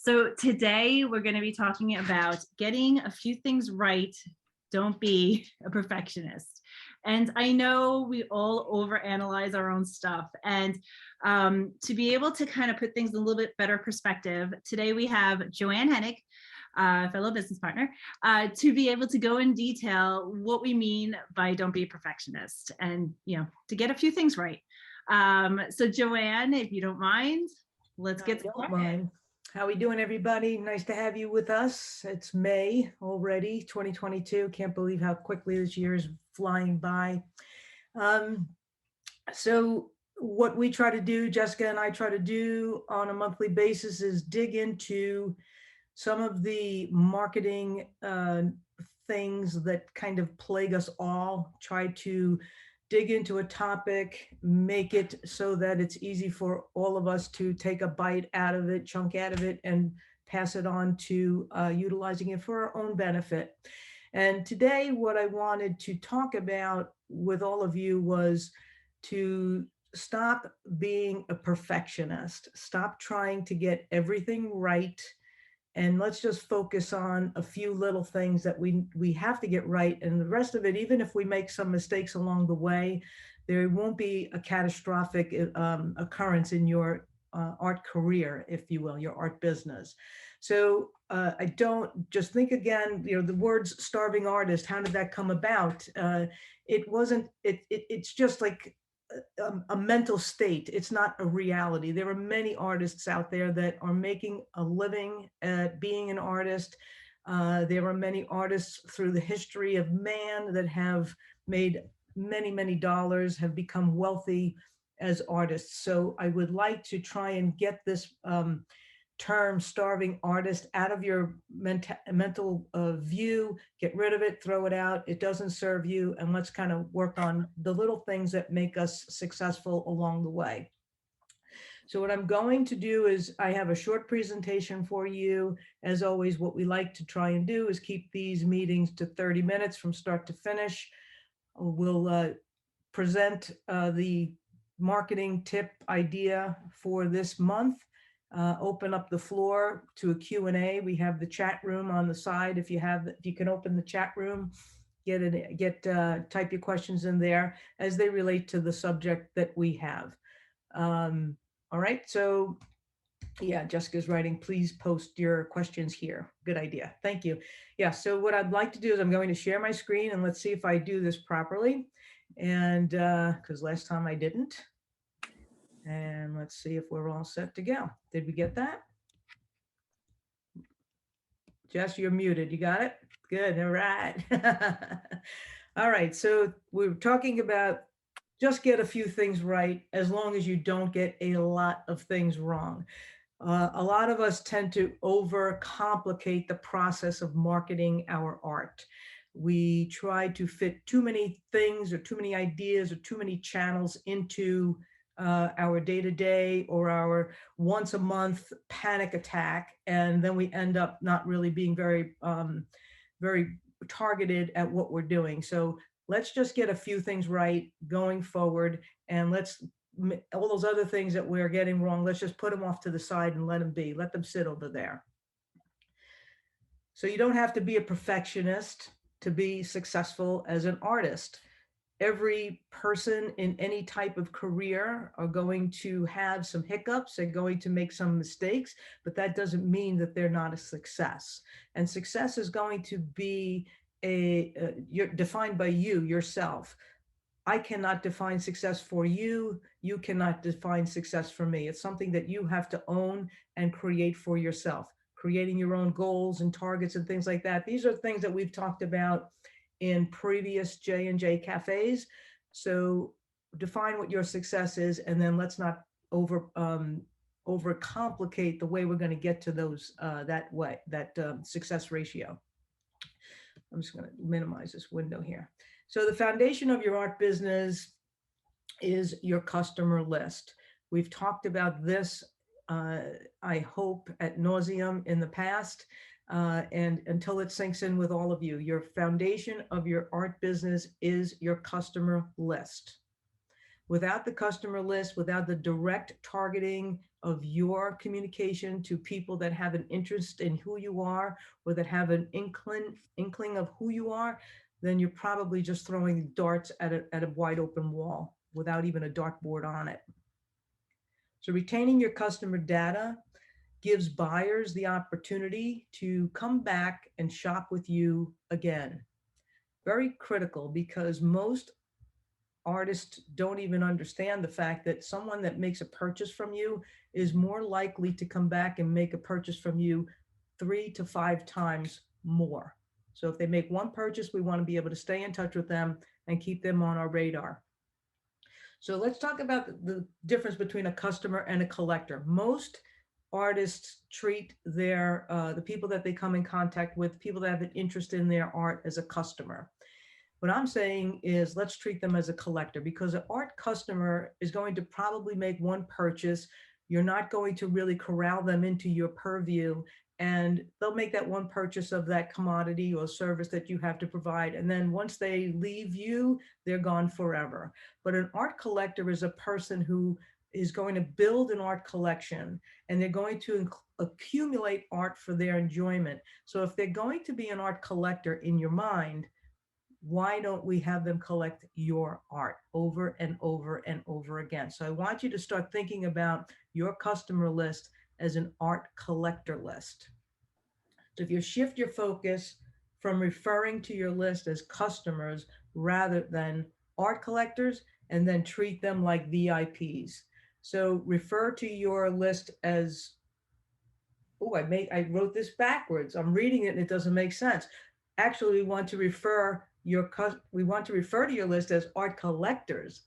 So today we're going to be talking about getting a few things right. Don't be a perfectionist. And I know we all overanalyze our own stuff. And to be able to kind of put things in a little bit better perspective, today we have Joanne Hennig, fellow business partner, to be able to go in detail what we mean by don't be a perfectionist and, to get a few things right. So Joanne, if you don't mind, let's get started. How we doing, everybody? Nice to have you with us. It's May already, 2022. Can't believe how quickly this year is flying by. So what we try to do, Jessica and I try to do on a monthly basis, is dig into some of the marketing things that kind of plague us all, try to dig into a topic, make it so that it's easy for all of us to take a bite out of it, chunk out of it, and pass it on to utilizing it for our own benefit. And today, what I wanted to talk about with all of you was to stop being a perfectionist, stop trying to get everything right, and let's just focus on a few little things that we have to get right, and the rest of it, even if we make some mistakes along the way, there won't be a catastrophic occurrence in your art career, if you will, your art business. So I don't just think again, the words starving artist, how did that come about? It wasn't, it's just like a mental state. It's not a reality. There are many artists out there that are making a living at being an artist. There are many artists through the history of man that have made many, many dollars, have become wealthy as artists. So I would like to try and get this term starving artist out of your mental view, get rid of it, throw it out. It doesn't serve you. And let's kind of work on the little things that make us successful along the way. So what I'm going to do is I have a short presentation for you. As always, what we like to try and do is keep these meetings to 30 minutes from start to finish. We'll present the marketing tip idea for this month. Open up the floor to a Q&A. We have the chat room on the side. If you can open the chat room, type your questions in there as they relate to the subject that we have. All right, so yeah, Jessica's writing, please post your questions here. Good idea, thank you. Yeah, so what I'd like to do is I'm going to share my screen, and let's see if I do this properly. And because last time I didn't. And let's see if we're all set to go. Did we get that? Jess, you're muted. You got it? Good. All right. All right. So we're talking about just get a few things right, as long as you don't get a lot of things wrong. A lot of us tend to overcomplicate the process of marketing our art. We try to fit too many things or too many ideas or too many channels into our day-to-day or our once a month panic attack, and then we end up not really being very targeted at what we're doing. So let's just get a few things right going forward, and let's all those other things that we're getting wrong, let's just put them off to the side and let them sit over there. So you don't have to be a perfectionist to be successful as an artist. Every person in any type of career are going to have some hiccups, they're going to make some mistakes, but that doesn't mean that they're not a success. And success is going to be you're defined by you, yourself. I cannot define success for you. You cannot define success for me. It's something that you have to own and create for yourself, creating your own goals and targets and things like that. These are things that we've talked about in previous J&J cafes. So define what your success is, and then let's not overcomplicate the way we're going to get to those that success ratio. I'm just going to minimize this window here. So the foundation of your art business is your customer list. We've talked about this, I hope, ad nauseum in the past. And until it sinks in with all of you, your foundation of your art business is your customer list. Without the customer list, without the direct targeting of your communication to people that have an interest in who you are or that have an inkling of who you are, then you're probably just throwing darts at a wide open wall without even a dartboard on it. So retaining your customer data gives buyers the opportunity to come back and shop with you again. Very critical because most artists don't even understand the fact that someone that makes a purchase from you is more likely to come back and make a purchase from you 3 to 5 times more. So if they make one purchase, we want to be able to stay in touch with them and keep them on our radar. So let's talk about the difference between a customer and a collector. Most artists treat the people that they come in contact with, people that have an interest in their art, as a customer. What I'm saying is let's treat them as a collector, because an art customer is going to probably make one purchase. You're not going to really corral them into your purview, and they'll make that one purchase of that commodity or service that you have to provide. And then once they leave you, they're gone forever. But an art collector is a person who is going to build an art collection, and they're going to accumulate art for their enjoyment. So if they're going to be an art collector in your mind, why don't we have them collect your art over and over and over again? So I want you to start thinking about your customer list as an art collector list. So if you shift your focus from referring to your list as customers rather than art collectors, and then treat them like VIPs. So refer to your list as, oh, I wrote this backwards. I'm reading it and it doesn't make sense. Actually, we want to refer to your list as art collectors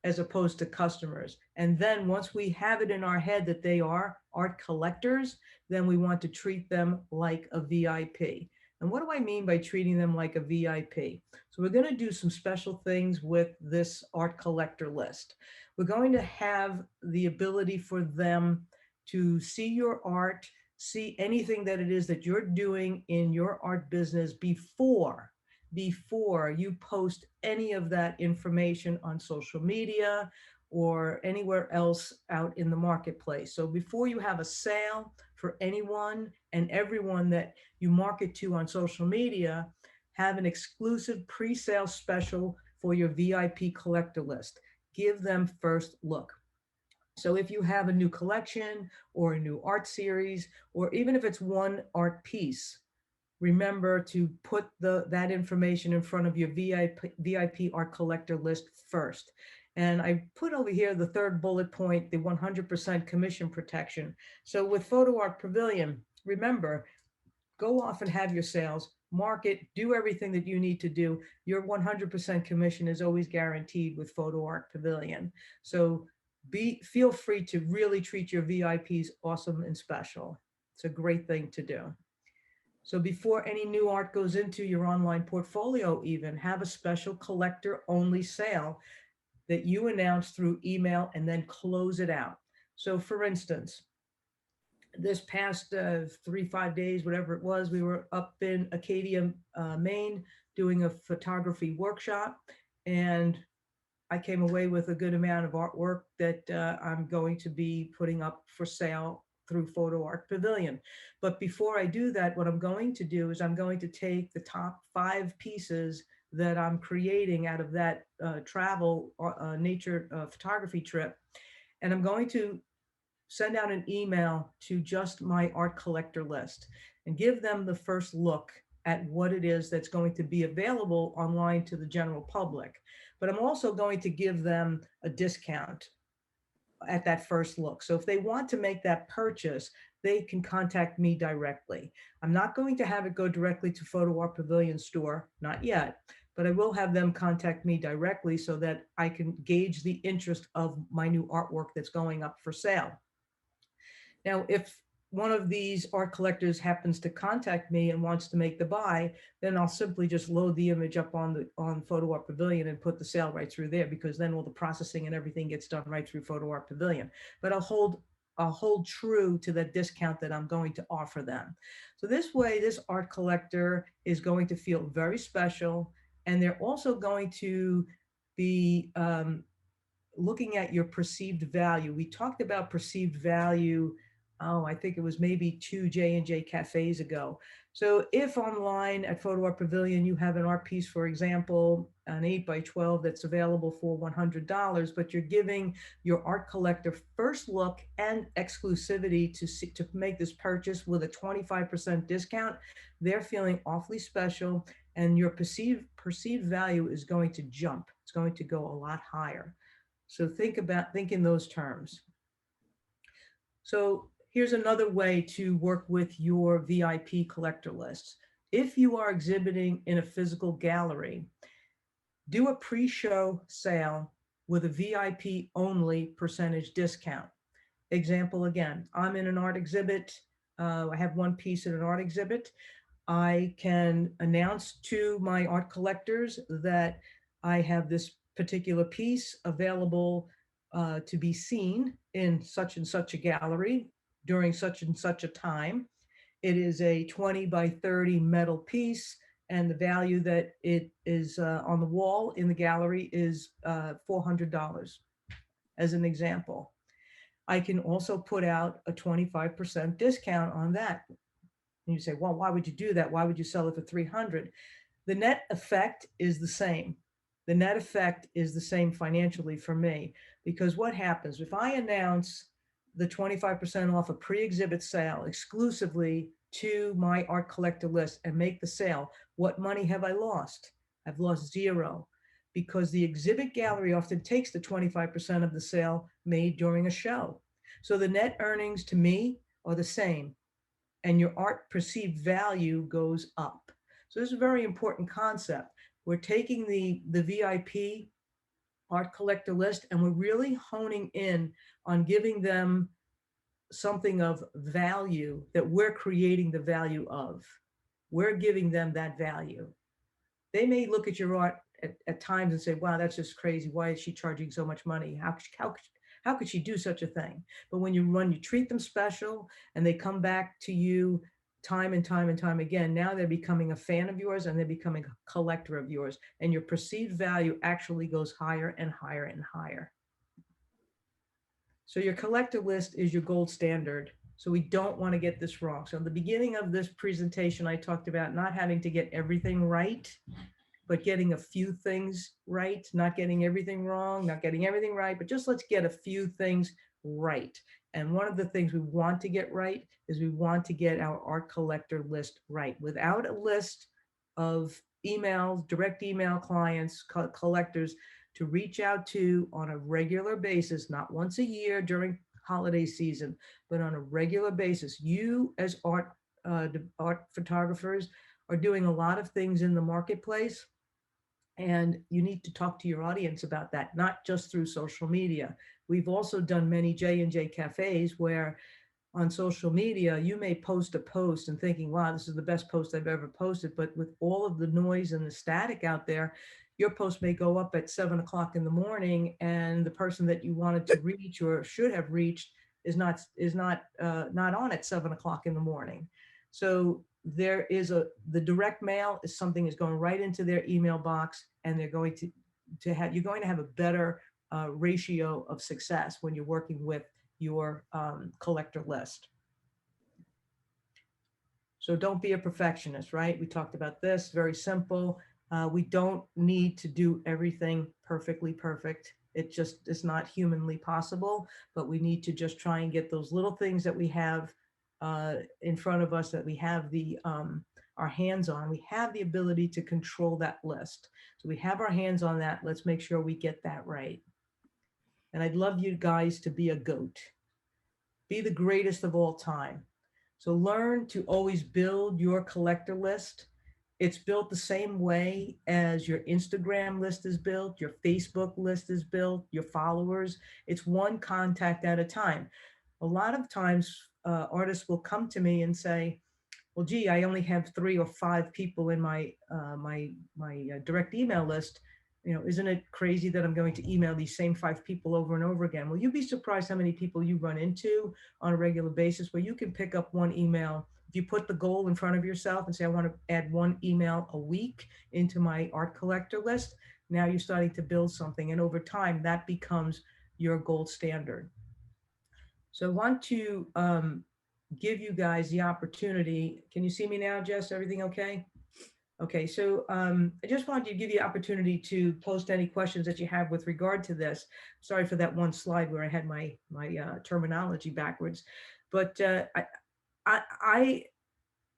as opposed to customers. And then once we have it in our head that they are art collectors, then we want to treat them like a VIP. And what do I mean by treating them like a VIP? So we're going to do some special things with this art collector list. We're going to have the ability for them to see your art, see anything that it is that you're doing in your art business before you post any of that information on social media or anywhere else out in the marketplace. So before you have a sale for anyone and everyone that you market to on social media, have an exclusive pre-sale special for your VIP collector list. Give them first look. So if you have a new collection or a new art series, or even if it's one art piece, remember to put that information in front of your VIP art collector list first. And I put over here the third bullet point, the 100% commission protection. So with Photo Art Pavilion, remember, go off and have your sales, market, do everything that you need to do. Your 100% commission is always guaranteed with Photo Art Pavilion. So feel free to really treat your VIPs awesome and special. It's a great thing to do. So before any new art goes into your online portfolio, even have a special collector only sale that you announce through email and then close it out. So for instance, this past 3, 5 days, whatever it was, we were up in Acadia, Maine, doing a photography workshop. And I came away with a good amount of artwork that I'm going to be putting up for sale through Photo Art Pavilion. But before I do that, what I'm going to do is I'm going to take the top 5 pieces that I'm creating out of that travel nature photography trip, and I'm going to send out an email to just my art collector list and give them the first look at what it is that's going to be available online to the general public. But I'm also going to give them a discount at that first look. So if they want to make that purchase, they can contact me directly. I'm not going to have it go directly to Photo Art Pavilion store, not yet, but I will have them contact me directly so that I can gauge the interest of my new artwork that's going up for sale. Now, if one of these art collectors happens to contact me and wants to make the buy, then I'll simply just load the image up on Photo Art Pavilion and put the sale right through there, because then all the processing and everything gets done right through Photo Art Pavilion. But I'll hold true to the discount that I'm going to offer them. So this way, this art collector is going to feel very special, and they're also going to be looking at your perceived value. We talked about perceived value. Oh, I think it was maybe two J&J cafes ago. So if online at Photo Art Pavilion, you have an art piece, for example, an 8 by 12 that's available for $100, but you're giving your art collector first look and exclusivity to make this purchase with a 25% discount, they're feeling awfully special, and your perceived value is going to jump. It's going to go a lot higher. So think in those terms. So here's another way to work with your VIP collector lists. If you are exhibiting in a physical gallery, do a pre-show sale with a VIP only percentage discount. Example again, I'm in an art exhibit. I have one piece in an art exhibit. I can announce to my art collectors that I have this particular piece available to be seen in such and such a gallery during such and such a time. It is a 20 by 30 metal piece, and the value that it is on the wall in the gallery is $400, as an example. I can also put out a 25% discount on that. And you say, well, why would you do that? Why would you sell it for 300? The net effect is the same. The net effect is the same financially for me, because what happens if I announce the 25% off a pre-exhibit sale exclusively to my art collector list and make the sale? What money have I lost? I've lost zero, because the exhibit gallery often takes the 25% of the sale made during a show. So the net earnings to me are the same, and your art perceived value goes up. So this is a very important concept. We're taking the VIP art collector list, and we're really honing in on giving them something of value that we're creating the value of. We're giving them that value. They may look at your art at times and say, wow, that's just crazy. Why is she charging so much money? How could she do such a thing? But when you treat them special and they come back to you time and time and time again, now they're becoming a fan of yours and they're becoming a collector of yours. And your perceived value actually goes higher and higher and higher. So your collector list is your gold standard. So we don't want to get this wrong. So in the beginning of this presentation, I talked about not having to get everything right, but getting a few things right, not getting everything wrong, not getting everything right, but just let's get a few things right. And one of the things we want to get right is we want to get our art collector list right. Without a list of emails, direct email clients, collectors to reach out to on a regular basis, not once a year during holiday season, but on a regular basis, you as art photographers are doing a lot of things in the marketplace, and you need to talk to your audience about that, not just through social media. We've also done many J&J cafes where on social media, you may post a post and thinking, wow, this is the best post I've ever posted. But with all of the noise and the static out there, your post may go up at 7 o'clock in the morning, and the person that you wanted to reach or should have reached is not on at 7 o'clock in the morning. So the direct mail is something is going right into their email box, and they're going you're going to have a better ratio of success when you're working with your collector list. So don't be a perfectionist, right? We talked about this, very simple. We don't need to do everything perfectly perfect. It just is not humanly possible, but we need to just try and get those little things that we have in front of us, that we have our hands on. We have the ability to control that list. So we have our hands on that. Let's make sure we get that right. And I'd love you guys to be a GOAT. Be the greatest of all time. So learn to always build your collector list. It's built the same way as your Instagram list is built, your Facebook list is built, your followers. It's one contact at a time. A lot of times, artists will come to me and say, well, gee, I only have 3 or 5 people in my direct email list. Isn't it crazy that I'm going to email these same 5 people over and over again? Well, you'd be surprised how many people you run into on a regular basis where you can pick up one email. If you put the goal in front of yourself and say, I want to add 1 email a week into my art collector list, Now you're starting to build something, and over time that becomes your gold standard. So I want to give you guys the opportunity. Can you see me now, Jess? Everything okay? Okay, so I just wanted to give you the opportunity to post any questions that you have with regard to this. Sorry for that one slide where I had my terminology backwards, but I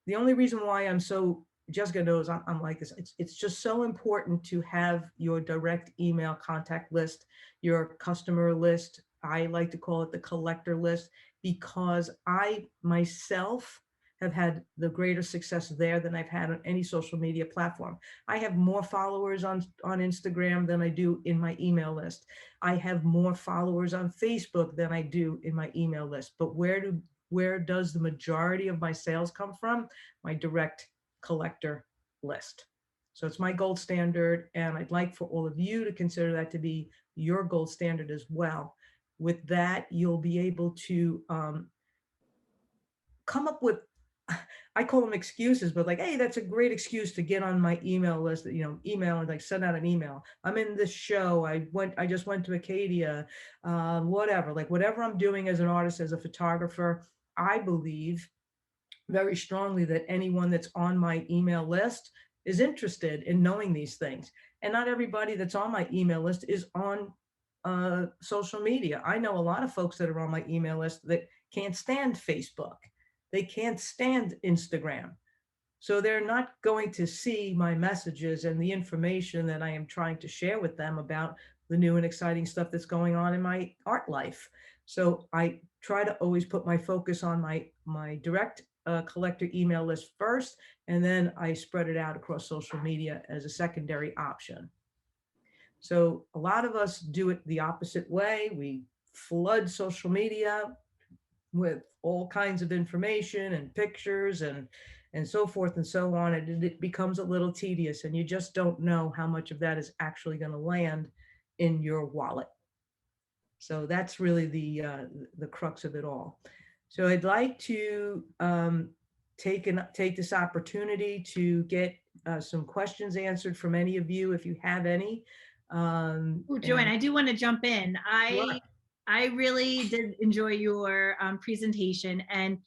the only reason why I'm so, Jessica knows I'm like this. It's just so important to have your direct email contact list, your customer list. I like to call it the collector list, because I myself have had the greater success there than I've had on any social media platform. I have more followers on Instagram than I do in my email list. I have more followers on Facebook than I do in my email list. But where does the majority of my sales come from? My direct collector list. So it's my gold standard, and I'd like for all of you to consider that to be your gold standard as well. With that, you'll be able to come up with, I call them excuses, but like, hey, that's a great excuse to get on my email list, email and like send out an email. I'm in this show. I just went to Acadia, whatever, like whatever I'm doing as an artist, as a photographer. I believe very strongly that anyone that's on my email list is interested in knowing these things. And not everybody that's on my email list is on social media. I know a lot of folks that are on my email list that can't stand Facebook. They can't stand Instagram. So they're not going to see my messages and the information that I am trying to share with them about the new and exciting stuff that's going on in my art life. So I try to always put my focus on my direct collector email list first, and then I spread it out across social media as a secondary option. So a lot of us do it the opposite way. We flood social media with all kinds of information and pictures and so forth and so on, and it becomes a little tedious, and you just don't know how much of that is actually going to land in your wallet. So that's really the crux of it all. So I'd like to take this opportunity to get some questions answered from any of you, if you have any. Oh, Joanne, And I do want to jump in. sure. I really did enjoy your presentation, and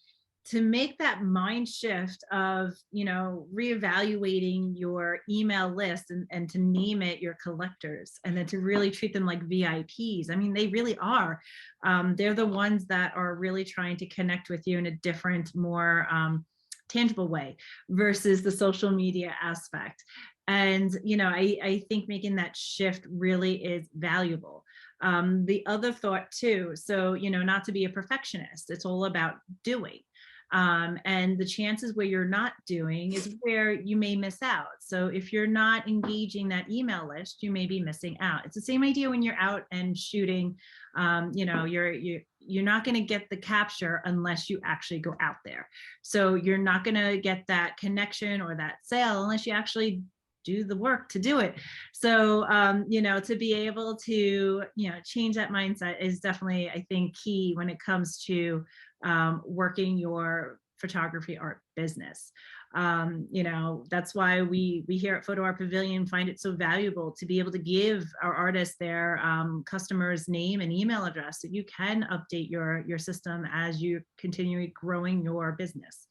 to make that mind shift of reevaluating your email list and to name it your collectors, and then to really treat them like VIPs. I mean, they really are. They're the ones that are really trying to connect with you in a different, more tangible way versus the social media aspect. And I think making that shift really is valuable. The other thought too, so not to be a perfectionist, it's all about doing. And the chances where you're not doing is where you may miss out. So if you're not engaging that email list, you may be missing out. It's the same idea when you're out and shooting. You're not going to get the capture unless you actually go out there. So you're not going to get that connection or that sale unless you actually do the work to do it. So to be able to change that mindset is definitely, I think, key when it comes to working your photography art business. That's why we here at Photo Art Pavilion find it so valuable to be able to give our artists their customer's name and email address, so you can update your system as you continue growing your business.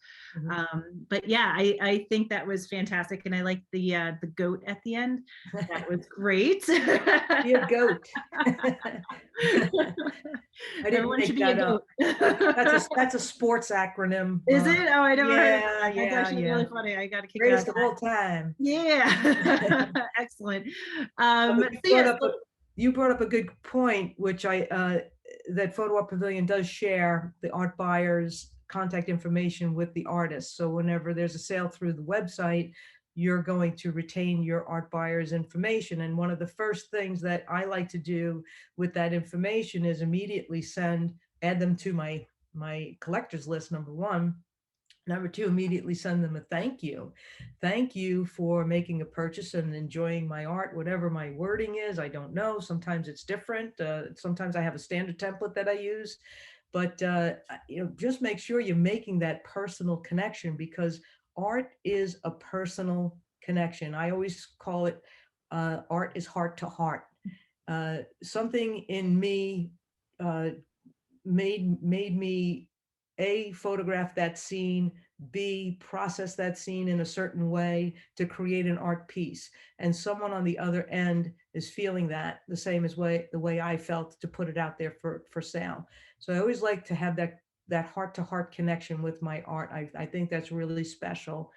But yeah, I think that was fantastic, and I like the goat at the end. That was great. Be a goat. I didn't Everyone should make be a that goat. up. That's a sports acronym. Is it? Oh, I never heard of Yeah, that. That's yeah, actually yeah. really funny. I got to kick out Greatest of of that. all time. Yeah. Excellent. But So yes. you brought up a good point, which that Photo Art Pavilion does share the art buyer's contact information with the artist. So whenever there's a sale through the website, you're going to retain your art buyer's information. And one of the first things that I like to do with that information is immediately add them to my collector's list, number one. Number two, immediately send them a thank you. Thank you for making a purchase and enjoying my art, whatever my wording is. I don't know. Sometimes it's different. Sometimes I have a standard template that I use. But just make sure you're making that personal connection, because art is a personal connection. I always call it art is heart to heart. Something in me uh, made me A, photograph that scene, B, process that scene in a certain way to create an art piece. And someone on the other end is feeling that the same as the way I felt to put it out there for sale. So I always like to have that heart to heart connection with my art. I think that's really special.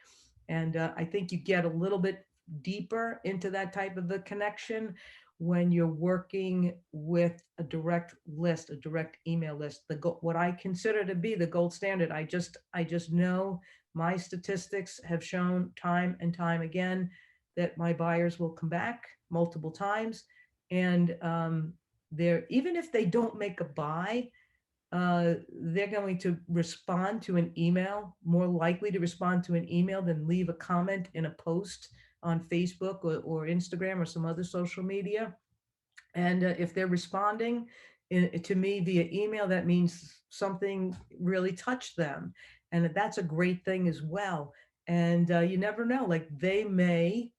And I think you get a little bit deeper into that type of a connection when you're working with a direct list, a direct email list, what I consider to be the gold standard. I just know my statistics have shown time and time again that my buyers will come back multiple times, and they're, even if they don't make a buy, they're going to respond to an email, more likely to respond to an email than leave a comment in a post on Facebook or Instagram or some other social media. And if they're responding to me via email, that means something really touched them. And that's a great thing as well. And you never know, like they may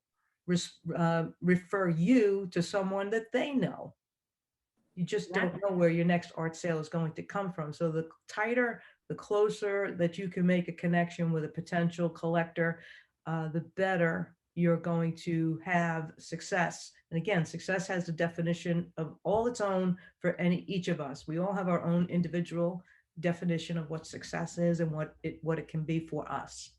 refer you to someone that they know. You just don't Exactly. know where your next art sale is going to come from. So the tighter, the closer that you can make a connection with a potential collector, the better you're going to have success. And again, success has a definition of all its own for each of us. We all have our own individual definition of what success is and what it can be for us.